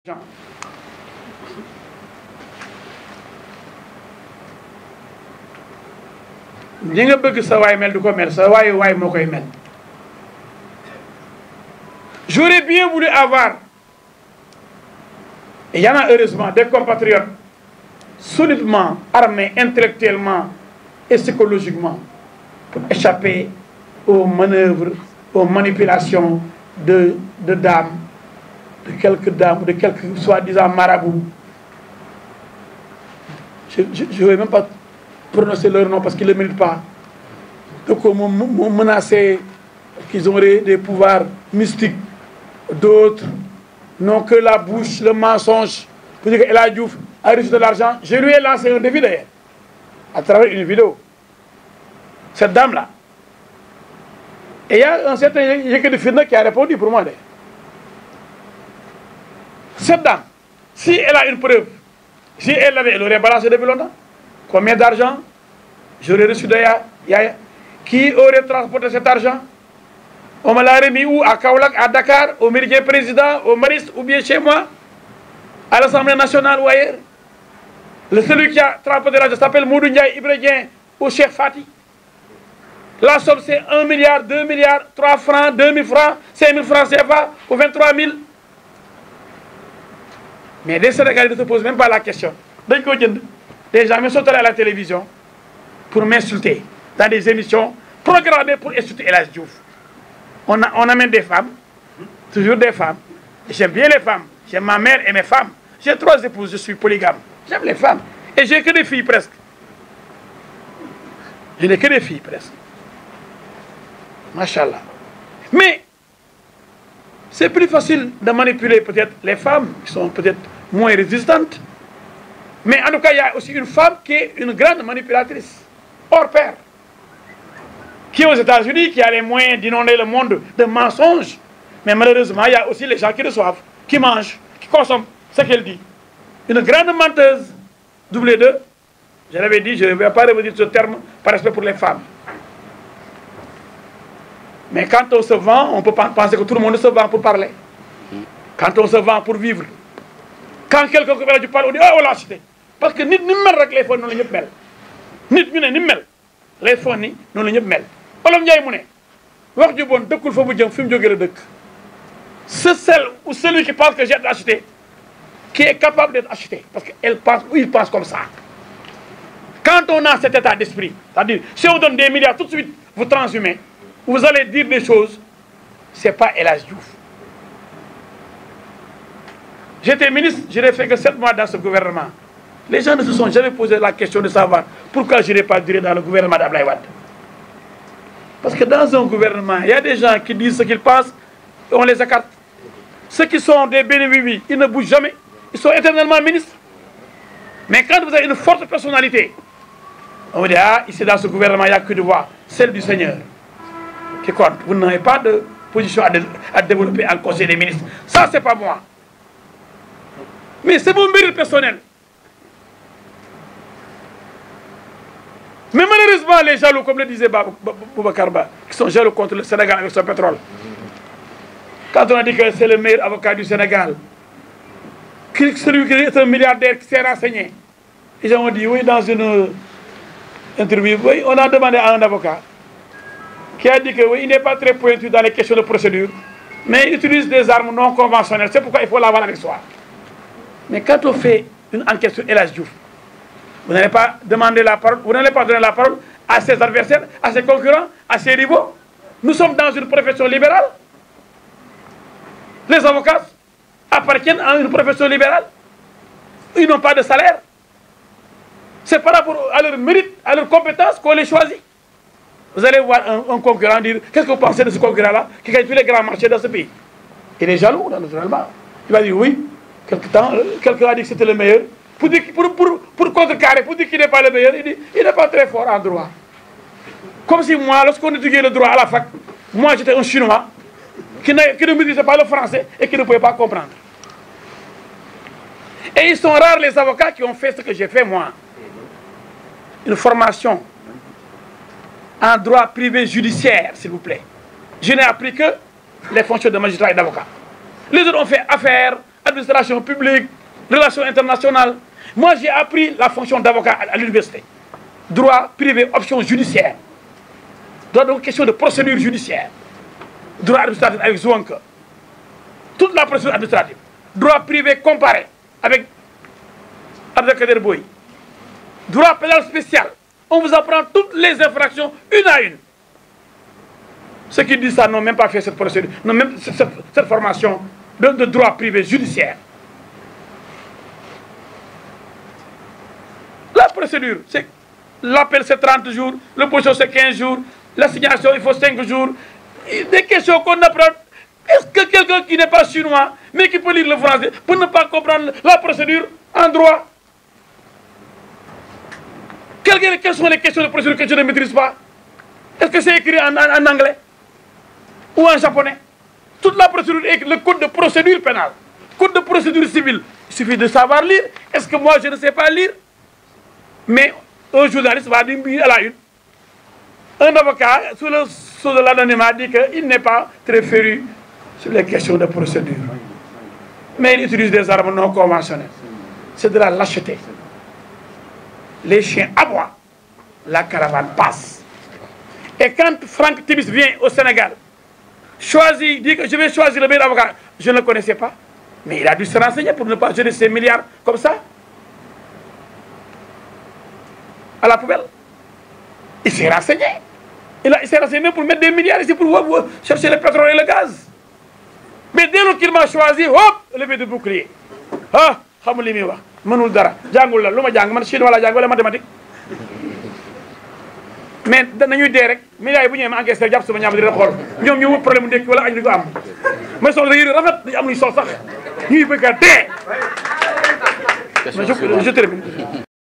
ñi nga bëgg sa waay mel du ko mel sa waay moo koy mel. J'aurais bien voulu avoir, et il y en a heureusement, des compatriotes solidement armés intellectuellement et psychologiquement pour échapper aux manœuvres, aux manipulations de dames, de quelques soi-disant marabouts. Je ne vais même pas prononcer leur nom parce qu'ils ne le méritent pas. Donc, on m'a menacé qu'ils auraient des pouvoirs mystiques. D'autres n'ont que la bouche, le mensonge. Pour dire que El Hadji Diouf a reçu de l'argent. Je lui ai lancé un défi d'ailleurs, à travers une vidéo. Cette dame-là. Et il y a un certain Yékini Fitna qui a répondu pour moi. Cette dame, si elle a une preuve, si elle l'avait, elle aurait balancé depuis longtemps. Combien d'argent j'aurais reçu de Yaya? Qui aurait transporté cet argent? On me l'a remis où? À Kaolack, à Dakar, au Méridien Président, au Maristes, ou bien chez moi, à l'Assemblée nationale ou ailleurs. Celui qui a transporté l'argent s'appelle Moudou Ndiaye Ibrahim ou Cheikh Fati. La somme c'est 1 milliard, 2 milliards, 3 francs, 2000 francs, 5000 francs CFA ou 23 000. Mais les Sénégalais ne se posent même pas la question. Des gens me sont allés à la télévision pour m'insulter dans des émissions programmées pour insulter El Hadji Diouf. On amène des femmes, toujours des femmes. J'aime bien les femmes. J'aime ma mère et mes femmes. J'ai 3 épouses, je suis polygame. J'aime les femmes. Et j'ai que des filles presque. Je n'ai que des filles presque. Machallah. Mais c'est plus facile de manipuler peut-être les femmes qui sont peut-être moins résistantes. Mais en tout cas, il y a aussi une femme qui est une grande manipulatrice, hors pair, qui est aux États-Unis, qui a les moyens d'inonder le monde de mensonges. Mais malheureusement, il y a aussi les gens qui reçoivent, qui mangent, qui consomment ce qu'elle dit. Une grande menteuse, doublée de, je l'avais dit, je ne vais pas revenir sur ce terme par respect pour les femmes. Mais quand on se vend, on peut penser que tout le monde se vend pour parler. Quand on se vend pour vivre. Quand quelqu'un qui parle, on dit, oh, on l'a acheté. Parce que nit ni mel rek les fonds non la ñëpp mel. Nit ñu ne ni mel les fonds ni non la ñëpp mel. Olof Njaay mu ne wax ju bon dëkkul fa mu jëm fi mu jógee la dëkk. C'est celle ou celui qui pense que j'ai acheté qui est capable d'être acheté parce qu'elle pense ou il pense comme ça. Quand on a cet état d'esprit, c'est-à-dire si on donne des milliards tout de suite, vous transhumez, vous allez dire des choses, c'est pas El Hadji Diouf. J'étais ministre, je n'ai fait que 7 mois dans ce gouvernement. Les gens ne se sont jamais posé la question de savoir pourquoi je n'ai pas duré dans le gouvernement d'Abdoulaye Wade. Parce que dans un gouvernement, il y a des gens qui disent ce qu'ils pensent et on les écarte. Ceux qui sont des bénéfices, ils ne bougent jamais. Ils sont éternellement ministres. Mais quand vous avez une forte personnalité, on vous dit, ah, ici dans ce gouvernement, il n'y a que de voix, celle du Seigneur qui compte. Vous n'avez pas de position à développer en conseil des ministres. Ça, c'est pas moi. Mais c'est mon mérite personnel. Mais malheureusement, les jaloux, comme le disait Boubacar Ba, qui sont jaloux contre le Sénégal avec son pétrole. Quand on a dit que c'est le meilleur avocat du Sénégal, celui qui est un milliardaire qui s'est renseigné, ils ont dit, oui, dans une interview, oui, on a demandé à un avocat qui a dit que oui, il n'est pas très pointu dans les questions de procédure, mais il utilise des armes non conventionnelles. C'est pourquoi il faut l'avoir avec soi. Mais quand on fait une enquête sur El Hadji Diouf, vous n'allez pas demander la parole, vous n'allez pas donner la parole à ses adversaires, à ses concurrents, à ses rivaux. Nous sommes dans une profession libérale. Les avocats appartiennent à une profession libérale. Ils n'ont pas de salaire. C'est par rapport à leur mérite, à leur compétence qu'on les choisit. Vous allez voir un concurrent dire, qu'est-ce que vous pensez de ce concurrent-là qui gagne tous les grands marchés dans ce pays? Il est jaloux, naturellement. Il va dire oui. Quelqu'un a dit que c'était le meilleur. Pour contrecarrer, pour dire qu'il n'est pas le meilleur, il dit il n'est pas très fort en droit. Comme si moi, lorsqu'on étudiait le droit à la fac, moi j'étais un Chinois qui ne maîtrisait pas le français et qui ne pouvait pas comprendre. Et ils sont rares les avocats qui ont fait ce que j'ai fait moi. Une formation en droit privé judiciaire, s'il vous plaît. Je n'ai appris que les fonctions de magistrat et d'avocat. Les autres ont fait affaires, administration publique, relations internationales. Moi, j'ai appris la fonction d'avocat à l'université. Droit privé, option judiciaire. Droit donc question de procédure judiciaire. Droit administratif avec Zouanka. Toute la procédure administrative. Droit privé comparé avec Abdelkader Boy. Droit pénal spécial. On vous apprend toutes les infractions une à une. Ceux qui disent ça n'ont même pas fait cette procédure, n'ont même cette formation de droit privé judiciaire. La procédure, c'est l'appel c'est 30 jours, l'opposition c'est 15 jours, l'assignation il faut 5 jours. Des questions qu'on apprend. Est-ce que quelqu'un qui n'est pas chinois, mais qui peut lire le français, peut ne pas comprendre la procédure en droit? Quelles sont les questions de procédure que je ne maîtrise pas? Est-ce que c'est écrit en anglais ou en japonais? Toute la procédure est le code de procédure pénale, code de procédure civile. Il suffit de savoir lire. Est-ce que moi je ne sais pas lire? Mais un journaliste va dire à la une. Un avocat, sous le sceau de l'anonymat, dit qu'il n'est pas très féru sur les questions de procédure. Mais il utilise des armes non conventionnelles. C'est de la lâcheté. Les chiens aboient, la caravane passe. Et quand Franck Timis vient au Sénégal, dit que je vais choisir le meilleur avocat, je ne le connaissais pas. Mais il a dû se renseigner pour ne pas jeter ses milliards comme ça à la poubelle. Il s'est renseigné. Il s'est renseigné pour mettre des milliards ici pour chercher le pétrole et le gaz. Mais dès lors qu'il m'a choisi, hop, levé de bouclier. Ah, xamul li muy wax mënul dara jàngul la lu ma jàng man chinois la jàng wala mathématique. Mais danañuy dee rek milliards yi bu ñëwee ma encaissé jàpp sama ñaam di la xool ñoom ñu wut problème mu ndékki wala añ di ko am. mais sol yére rafet dañu am luy sol sax ñuy bëgg a dee. je termine.